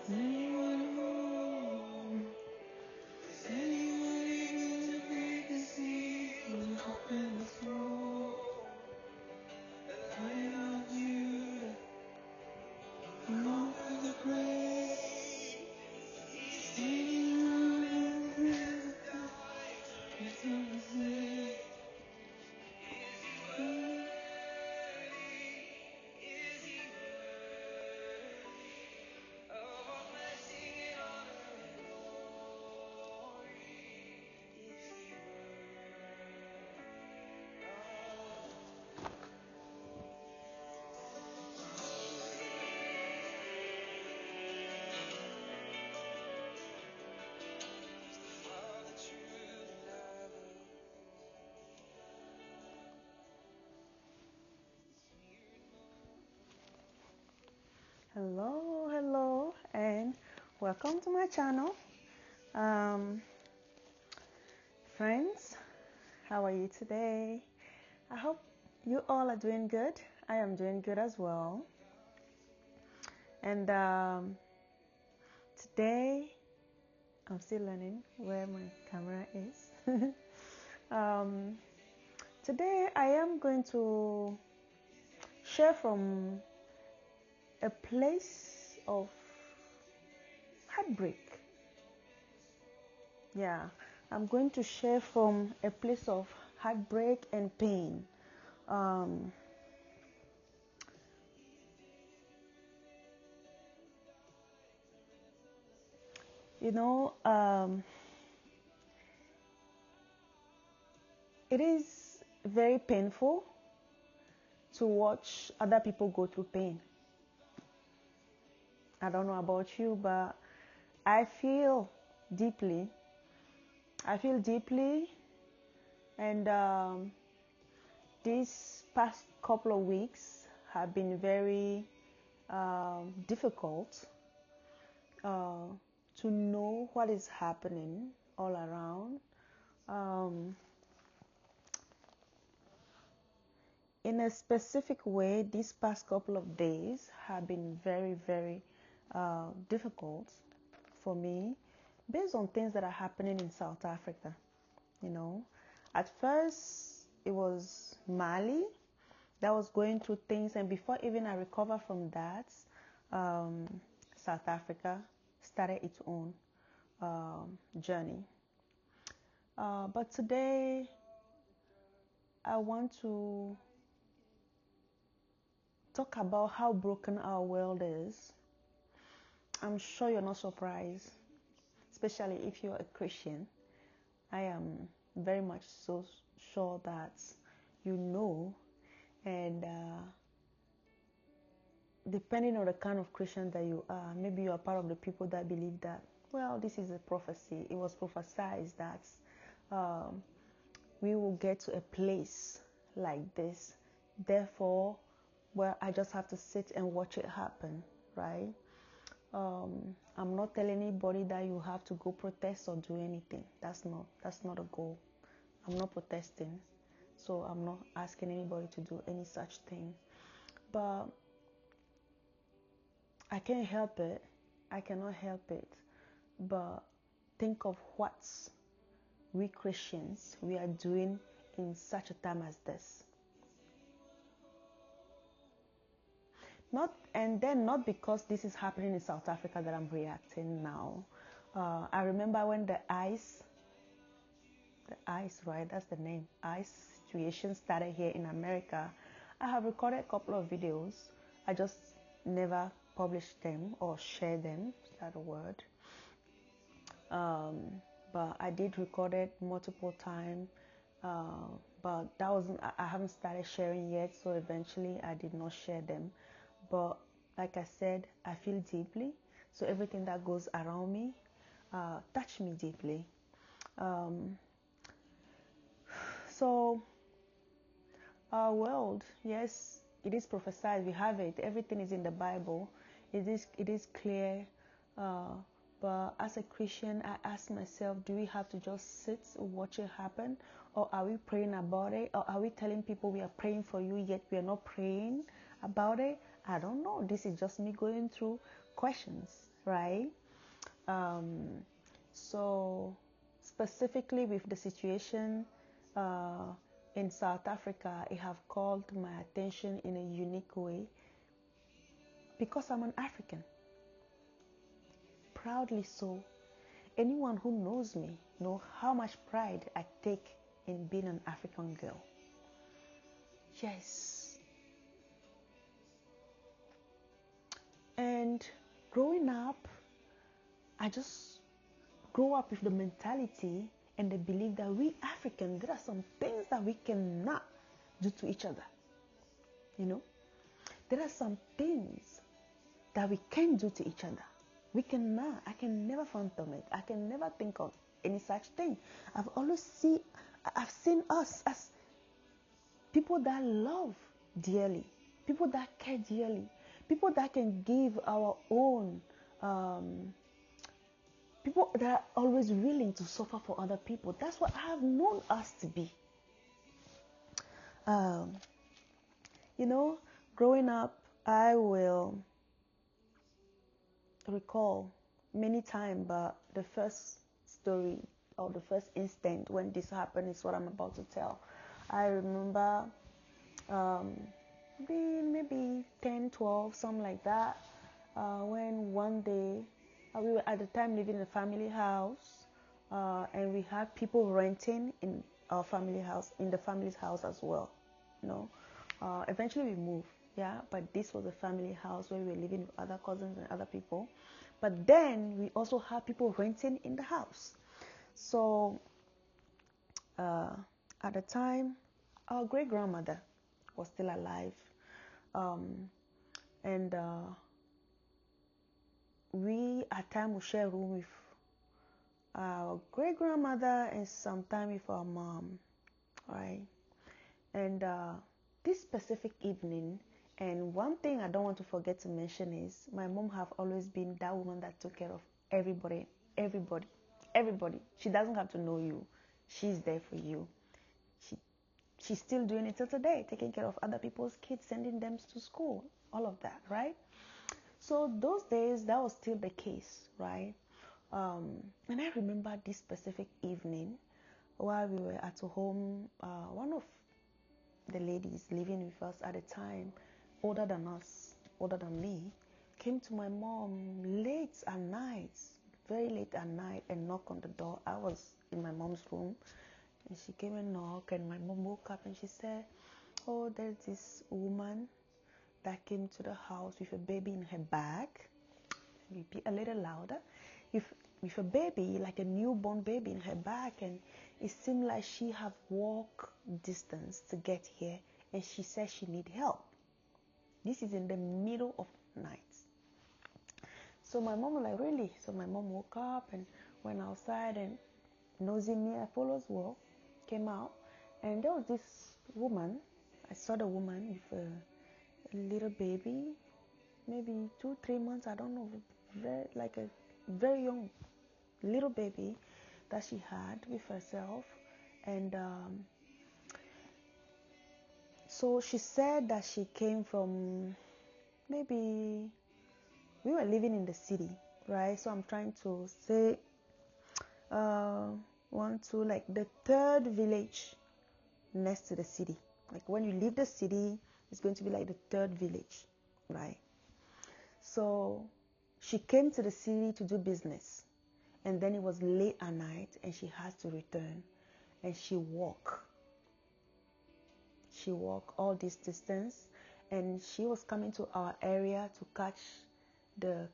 Mm. Anyone to break the sea and open the scroll. The Lion of Judah, conquer the grave. Standing on the river, it's on the sea. Hello, and welcome to my channel. Friends, how are you today? I hope you all are doing good. I am doing good as well. And today, I'm still learning where my camera is. Today, I am going to share from a place of heartbreak. Yeah, I'm going to share from a place of heartbreak and pain. It is very painful to watch other people go through pain. I don't know about you, but I feel deeply. And these past couple of weeks have been very difficult to know what is happening all around. In a specific way, these past couple of days have been very, very difficult for me based on things that are happening in South Africa. At first it was Mali that was going through things, and before even I recover from that, South Africa started its own journey. But today I want to talk about how broken our world is. I'm sure you're not surprised, especially if you're a Christian. I am very much so sure that you know, and depending on the kind of Christian that you are, maybe you are part of the people that believe that, well, this is a prophecy. It was prophesied that we will get to a place like this. Therefore, well, I just have to sit and watch it happen, right? I'm not telling anybody that you have to go protest or do anything. That's not a goal. I'm not protesting, so I'm not asking anybody to do any such thing. But I can't help it. I cannot help it. But think of what we Christians we are doing in such a time as this. Not because this is happening in South Africa that I'm reacting now. I remember when the ICE, right? That's the name. ICE situation started here in America. I have recorded a couple of videos. I just never published them or shared them. Is that a word? But I did record it multiple times. But that wasn't. I haven't started sharing yet. So eventually, I did not share them. But like I said, I feel deeply. So everything that goes around me touch me deeply. So our world, yes, it is prophesied. We have it. Everything is in the Bible. It is clear. But as a Christian, I ask myself, do we have to just sit and watch it happen? Or are we praying about it? Or are we telling people we are praying for you, yet we are not praying about it? I don't know. This is just me going through questions. right? So specifically with the situation in South Africa, it have called my attention in a unique way because I'm an African. Proudly so. Anyone who knows me know how much pride I take in being an African girl. Yes. And growing up, I just grew up with the mentality and the belief that we Africans, there are some things that we cannot do to each other. You know, there are some things that we can't do to each other. We cannot. I can never fathom it. I can never think of any such thing. I've seen us as people that love dearly, people that care dearly, people that can give our own, people that are always willing to suffer for other people. That's what I have known us to be. Growing up, I will recall many times, but the first story or the first instant when this happened is what I'm about to tell. I remember being maybe 10, 12, something like that, when one day we were at the time living in a family house, and we had people renting in our family house, in the family's house as well. Eventually we moved, but this was a family house where we were living with other cousins and other people. But then we also had people renting in the house. So at the time, our great grandmother was still alive, and we at times would share a room with our great grandmother and sometime with our mom, right? And this specific evening, and one thing I don't want to forget to mention is my mom have always been that woman that took care of everybody. She doesn't have to know you. She's there for you. She's still doing it till today, taking care of other people's kids, sending them to school, all of that, right? So those days, that was still the case, right? And I remember this specific evening while we were at home, one of the ladies living with us at the time, older than us, older than me, came to my mom late at night, very late at night, and knocked on the door. I was in my mom's room, and she came and knocked, and my mom woke up and she said, "Oh, there's this woman that came to the house with a baby in her bag." Repeat a little louder. With a baby, like a newborn baby in her bag, and it seemed like she have walked distance to get here, and she said she need help. This is in the middle of the night. So my mom was like, "Really?" So my mom woke up and went outside, and nosy me, I follow as well, came out, and there was this woman. I saw the woman with a little baby, maybe 2-3 months, I don't know, like a very young little baby that she had with herself. And so she said that she came from, maybe we were living in the city, right? So I'm trying to say like the third village next to the city. Like when you leave the city, it's going to be like the third village, right? So she came to the city to do business, and then it was late at night and she had to return, and she walked all this distance, and she was coming to our area to catch the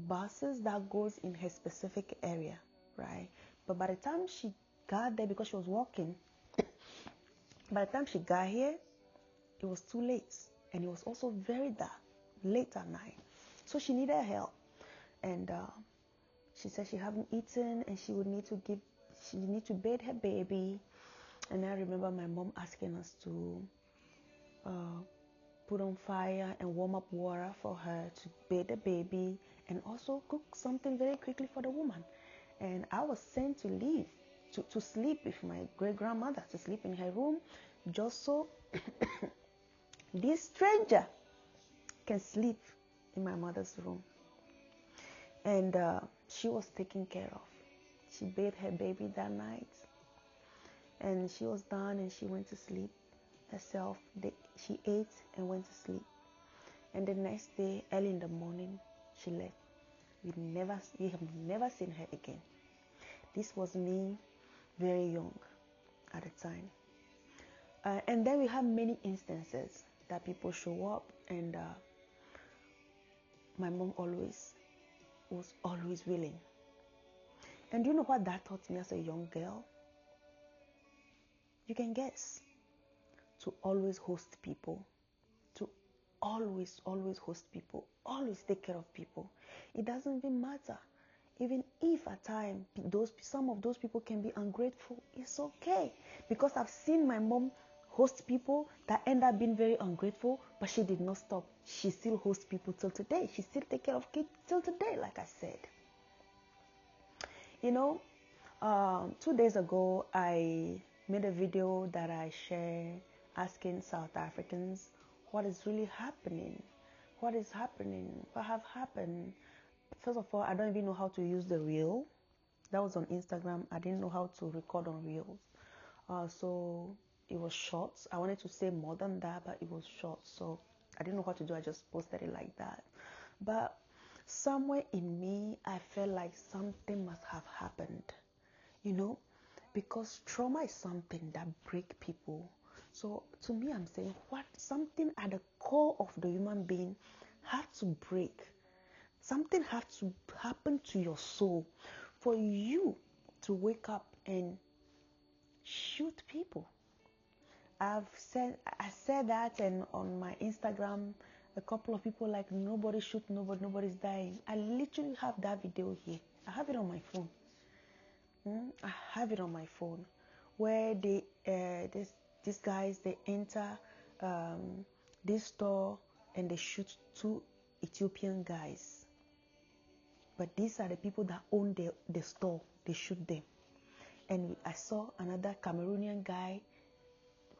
buses that goes in her specific area, right? But by the time she got there, because she was walking, by the time she got here, it was too late, and it was also very dark, late at night. So she needed help, and she said she hadn't eaten, and she need to bathe her baby. And I remember my mom asking us to put on fire and warm up water for her to bathe the baby, and also cook something very quickly for the woman. And I was sent to leave to sleep with my great grandmother, to sleep in her room, just so this stranger can sleep in my mother's room. And she was taken care of. She bathed her baby that night, and she was done, and she went to sleep herself. She ate and went to sleep. And the next day, early in the morning, she left. We have never seen her again. This was me, very young at the time. And then we have many instances that people show up, and my mom was always willing. And do you know what that taught me as a young girl? You can guess. To always host people. To always host people. Always take care of people. It doesn't even matter. Even if at times some of those people can be ungrateful, it's okay. Because I've seen my mom host people that end up being very ungrateful, but she did not stop. She still hosts people till today. She still takes care of kids till today, like I said. 2 days ago, I made a video that I share asking South Africans what is really happening. What is happening? What have happened? First of all, I don't even know how to use the reel. That was on Instagram. I didn't know how to record on reels. So it was short. I wanted to say more than that, but it was short. So I didn't know what to do. I just posted it like that. But somewhere in me, I felt like something must have happened. Because trauma is something that breaks people. So to me, I'm saying something at the core of the human being had to break. Something had to happen to your soul for you to wake up and shoot people. I said that, and on my Instagram, a couple of people like, nobody shoot nobody, nobody's dying. I literally have that video here. I have it on my phone. I have it on my phone, where these guys, they enter this store and they shoot 2 Ethiopian guys. But these are the people that own the store. They shoot them. And I saw another Cameroonian guy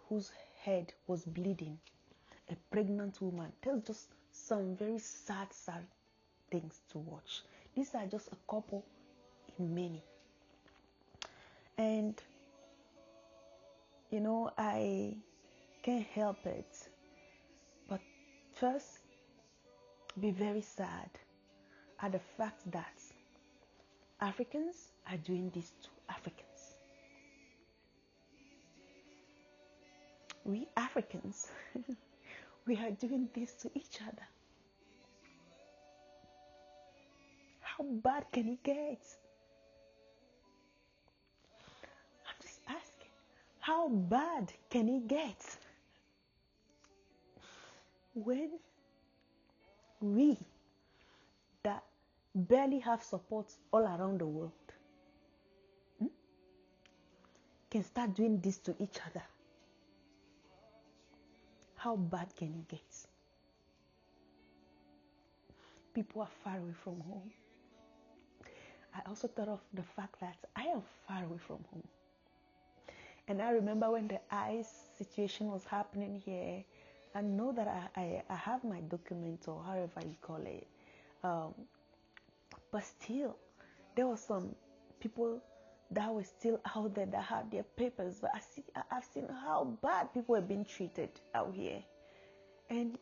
whose head was bleeding, a pregnant woman. There's just some very sad things to watch. These are just a couple in many. And I can't help it but first be very sad at the fact that Africans are doing this to Africans. We Africans, we are doing this to each other. How bad can it get? I'm just asking, how bad can it get when we that barely have support all around the world can start doing this to each other? How bad can it get? People are far away from home. I also thought of the fact that I am far away from home. And I remember when the ICE situation was happening here, I know that I have my documents, or however you call it. But still, there were some people that were still out there that had their papers. But I've seen how bad people are being treated out here. And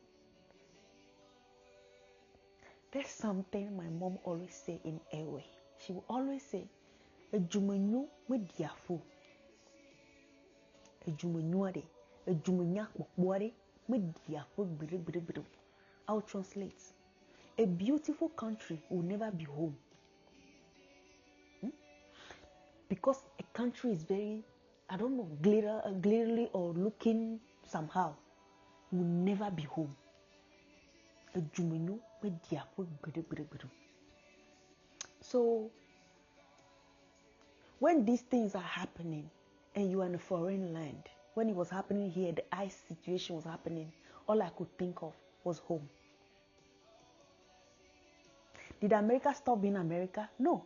there's something my mom always say in Ewe. She will always say, "Ejumenyu mediafu, ejumenyuade, ejumenyak bokbuade mediafu biru." I'll translate. A beautiful country will never be home. Because a country is very, I don't know, glittery or looking somehow, will never be home. So when these things are happening and you are in a foreign land, when it was happening here, the ICE situation was happening, all I could think of was home. Did America stop being America? No.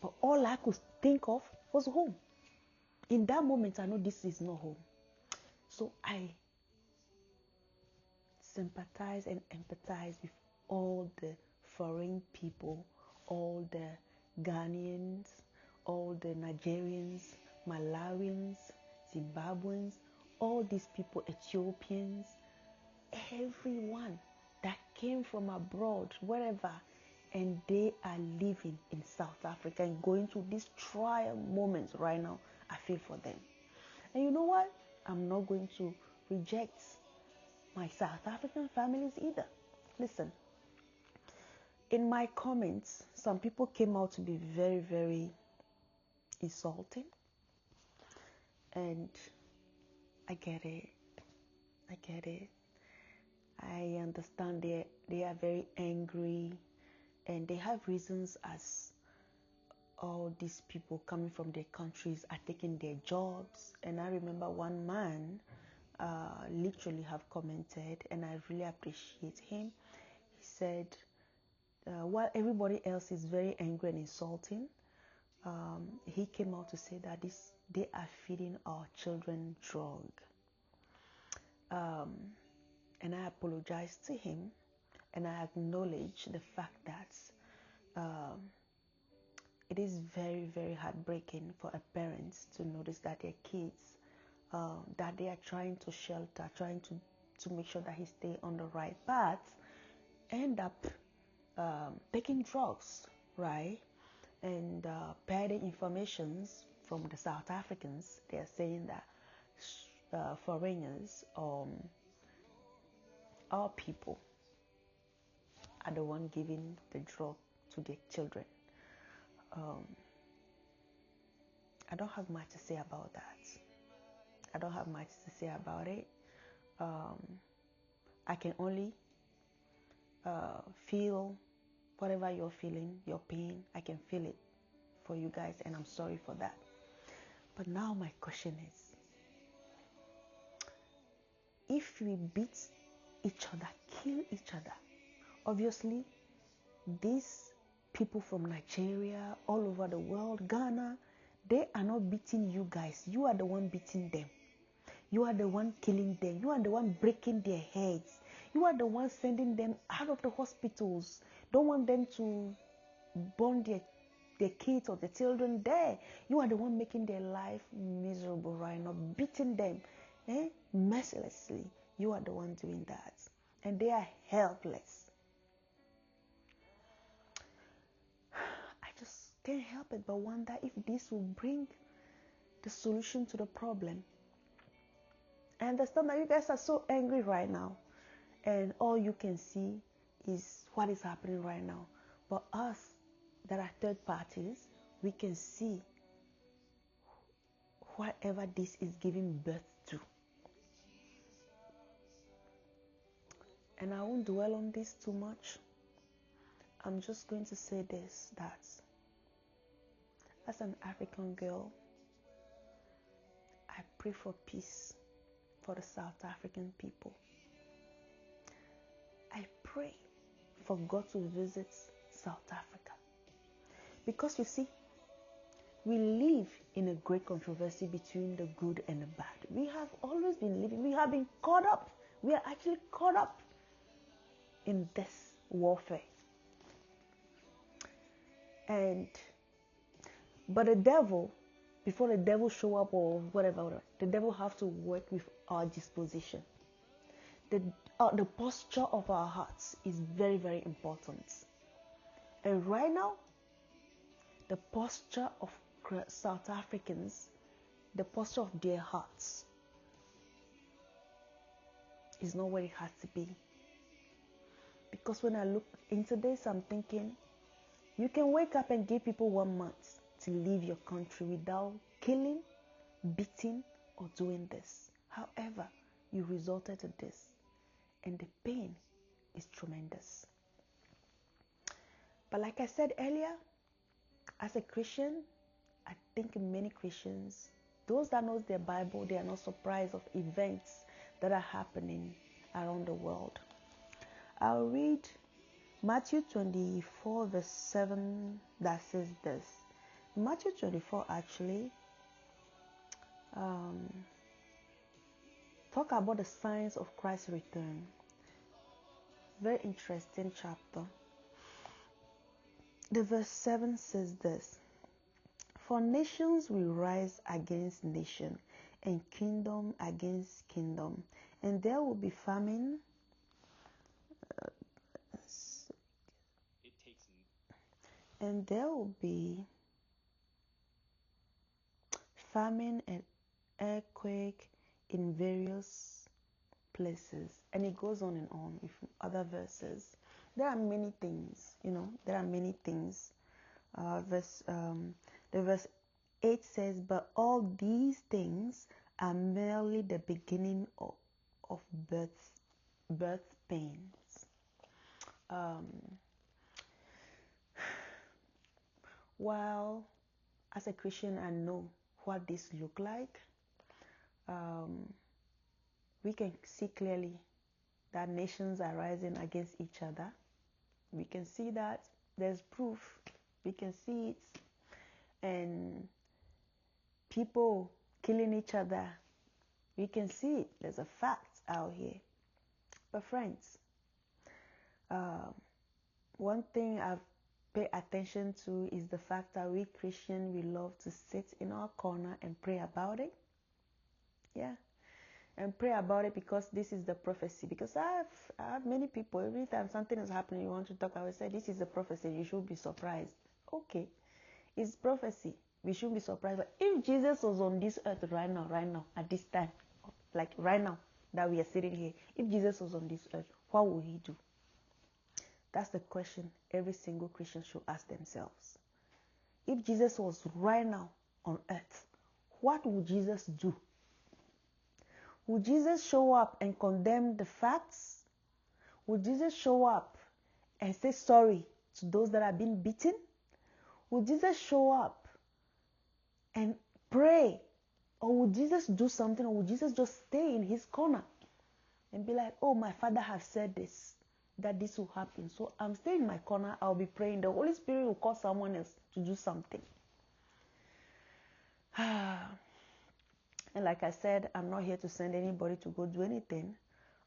But all I could think of was home. In that moment, I know this is not home. So I sympathize and empathize with all the foreign people, all the Ghanaians, all the Nigerians, Malawians, Zimbabweans, all these people, Ethiopians, everyone that came from abroad, wherever, and they are living in South Africa and going through these trial moments right now. I feel for them. And you know what? I'm not going to reject my South African families either. Listen, in my comments, some people came out to be very, very insulting. And I get it. I get it. I understand they are very angry and they have reasons as all these people coming from their countries are taking their jobs. And I remember one man literally have commented, and I really appreciate him. He said, while everybody else is very angry and insulting, he came out to say that they are feeding our children drug. And I apologize to him, and I acknowledge the fact that it is very, very heartbreaking for a parent to notice that their kids, that they are trying to shelter, trying to make sure that he stay on the right path, end up taking drugs, right? And per the informations from the South Africans, they are saying that foreigners, our people, are the one giving the drug to their children. I don't have much to say about that. I don't have much to say about it. I can only feel whatever you're feeling, your pain. I can feel it for you guys, and I'm sorry for that. But now my question is, if we beat each other, kill each other, obviously these people from Nigeria, all over the world, Ghana, they are not beating you guys. You are the one beating them. You are the one killing them. You are the one breaking their heads. You are the one sending them out of the hospitals. Don't want them to burn their kids or their children there. You are the one making their life miserable right now, beating them mercilessly. You are the one doing that. And they are helpless. I just can't help it but wonder if this will bring the solution to the problem. I understand that you guys are so angry right now, and all you can see is what is happening right now. But us that are third parties, we can see whatever this is giving birth to. And I won't dwell on this too much. I'm just going to say this, that as an African girl, I pray for peace for the South African people. I pray for God to visit South Africa. Because you see, we live in a great controversy between the good and the bad. We have always been living, we have been caught up. We are actually caught up in this warfare. But the devil, before the devil show up or whatever, the devil have to work with our disposition. The posture of our hearts is very, very important. And right now, the posture of South Africans, the posture of their hearts is not where it has to be. Because when I look into this, I'm thinking, you can wake up and give people 1 month to leave your country without killing, beating, or doing this. However, you resorted to this, and the pain is tremendous. But like I said earlier, as a Christian, I think many Christians, those that knows their Bible, they are not surprised of events that are happening around the world. I'll read Matthew 24 verse 7 that says this. Matthew 24 actually talk about the signs of Christ's return. Very interesting chapter. The verse 7 says this: For nations will rise against nation, and kingdom against kingdom, and there will be famine. And there will be famine and earthquake in various places. And it goes on and on with other verses. There are many things, there are many things. The verse 8 says, but all these things are merely the beginning of birth pains. While as a Christian I know what this look like, we can see clearly that nations are rising against each other. We can see that. There's proof. We can see it. And people killing each other. We can see it. There's a fact out here. But friends, one thing I've paid attention to is the fact that we Christians, we love to sit in our corner and pray about it. Yeah. And pray about it because this is the prophecy. Because I have many people, every time something is happening, you want to talk, I will say, this is the prophecy, you should be surprised. Okay, it's prophecy, we shouldn't be surprised. But if Jesus was on this earth right now, at this time, like right now that we are sitting here, if Jesus was on this earth, what would he do? That's the question every single Christian should ask themselves. If Jesus was right now on earth, what would Jesus do? Would Jesus show up and condemn the facts? Would Jesus show up and say sorry to those that have been beaten? Would Jesus show up and pray? Or would Jesus do something? Or would Jesus just stay in his corner and be like, oh, my Father has said this, that this will happen. So I'm staying in my corner. I'll be praying. The Holy Spirit will call someone else to do something. And like I said, I'm not here to send anybody to go do anything.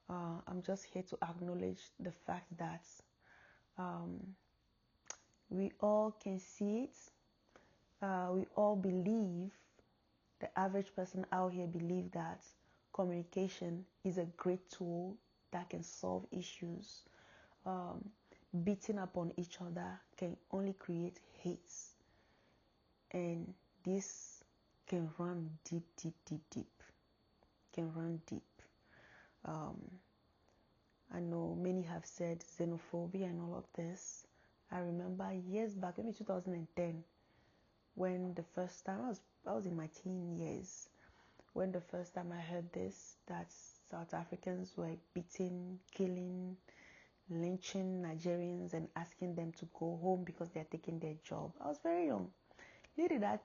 I'm just here to acknowledge the fact that we all can see it. We all believe, the average person out here believe that communication is a great tool that can solve issues. Beating upon each other can only create hate. And this can run deep. Can run deep. I know many have said xenophobia and all of this. I remember years back, maybe 2010, when the first time I was in my teen years, when the first time I heard this, that South Africans were beating, killing, lynching Nigerians and asking them to go home because they are taking their job. I was very young. Little that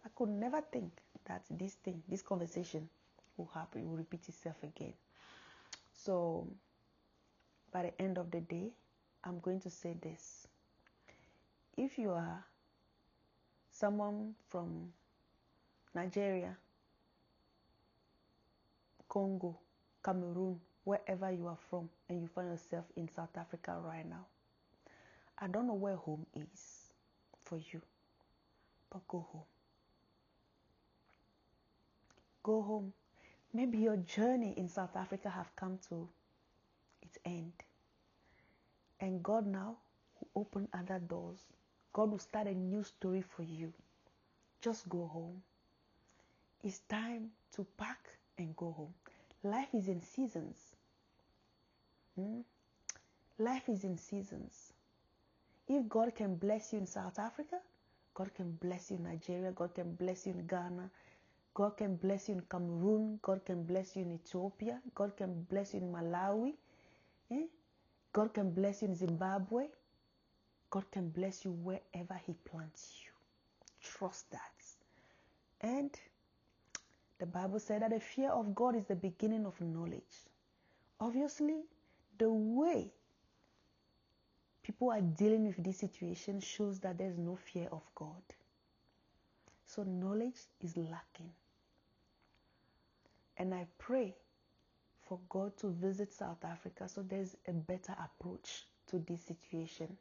I could never think that this conversation will happen, will repeat itself again. So by the end of the day, I'm going to say this. If you are someone from Nigeria, Congo, Cameroon, wherever you are from, and you find yourself in South Africa right now, I don't know where home is for you, but go home. Go home. Maybe your journey in South Africa have come to its end. And God now will open other doors. God will start a new story for you. Just go home. It's time to pack and go home. Life is in seasons. Life is in seasons. If God can bless you in South Africa, God can bless you in Nigeria, God can bless you in Ghana, God can bless you in Cameroon, God can bless you in Ethiopia, God can bless you in Malawi, God can bless you in Zimbabwe, God can bless you wherever He plants you. Trust that. And the Bible said that the fear of God is the beginning of knowledge. Obviously, the way people are dealing with this situation shows that there's no fear of God. So knowledge is lacking. And I pray for God to visit South Africa so there's a better approach to this situation.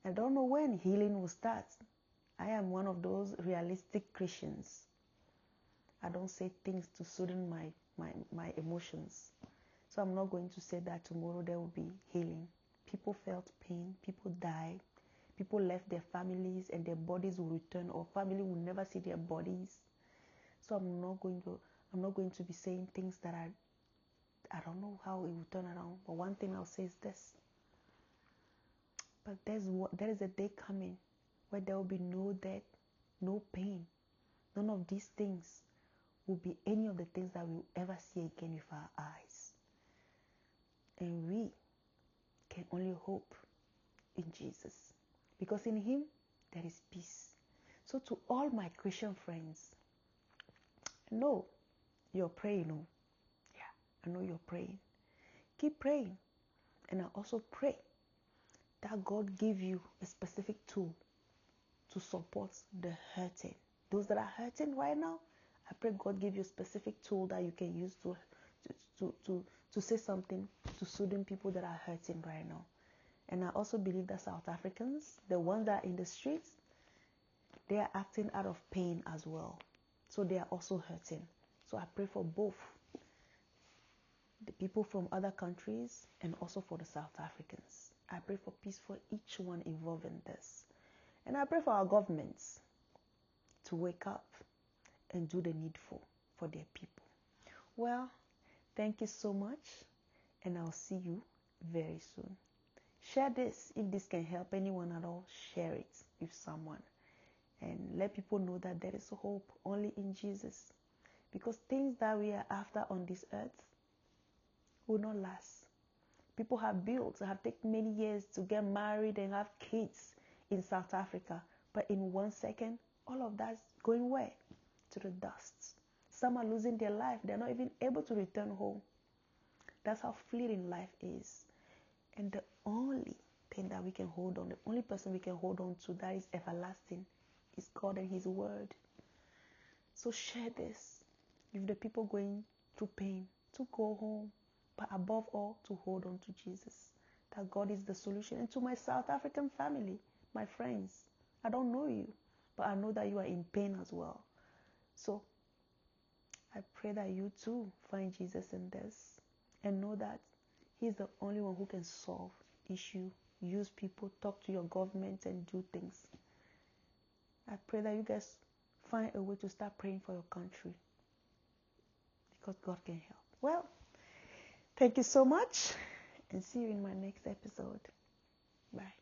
I don't know when healing will start. I am one of those realistic Christians. I don't say things to soothe my emotions. So I'm not going to say that tomorrow there will be healing. People felt pain, people died, people left their families and their bodies will return, or family will never see their bodies. So I'm not going to be saying things that I don't know how it will turn around. But one thing I'll say is this. But there is a day coming where there will be no death, no pain. None of these things will be any of the things that we'll ever see again with our eyes. And we can only hope in Jesus, because in him there is peace. So to all my Christian friends, I know you're praying. Oh, yeah, I know you're praying. Keep praying. And I also pray that God give you a specific tool to support the hurting. Those that are hurting right now, I pray God give you a specific tool that you can use to say something to soothing people that are hurting right now. And I also believe that South Africans, the ones that are in the streets, they are acting out of pain as well. So they are also hurting. So I pray for both the people from other countries and also for the South Africans. I pray for peace for each one involved in this. And I pray for our governments to wake up and do the needful for their people. Well, thank you so much, and I'll see you very soon. Share this. If this can help anyone at all, share it with someone. And let people know that there is hope only in Jesus. Because things that we are after on this earth will not last. People have taken many years to get married and have kids in South Africa. But in 1 second, all of that's going where? To the dust. Some are losing their life. They're not even able to return home. That's how fleeting life is. And the only thing that we can hold on, the only person we can hold on to that is everlasting, is God and his word. So share this with the people going through pain, to go home, but above all, to hold on to Jesus, that God is the solution. And to my South African family, my friends, I don't know you, but I know that you are in pain as well. So I pray that you too find Jesus in this and know that he's the only one who can solve issue, use people, talk to your government and do things. I pray that you guys find a way to start praying for your country, because God can help. Well, thank you so much, and see you in my next episode. Bye.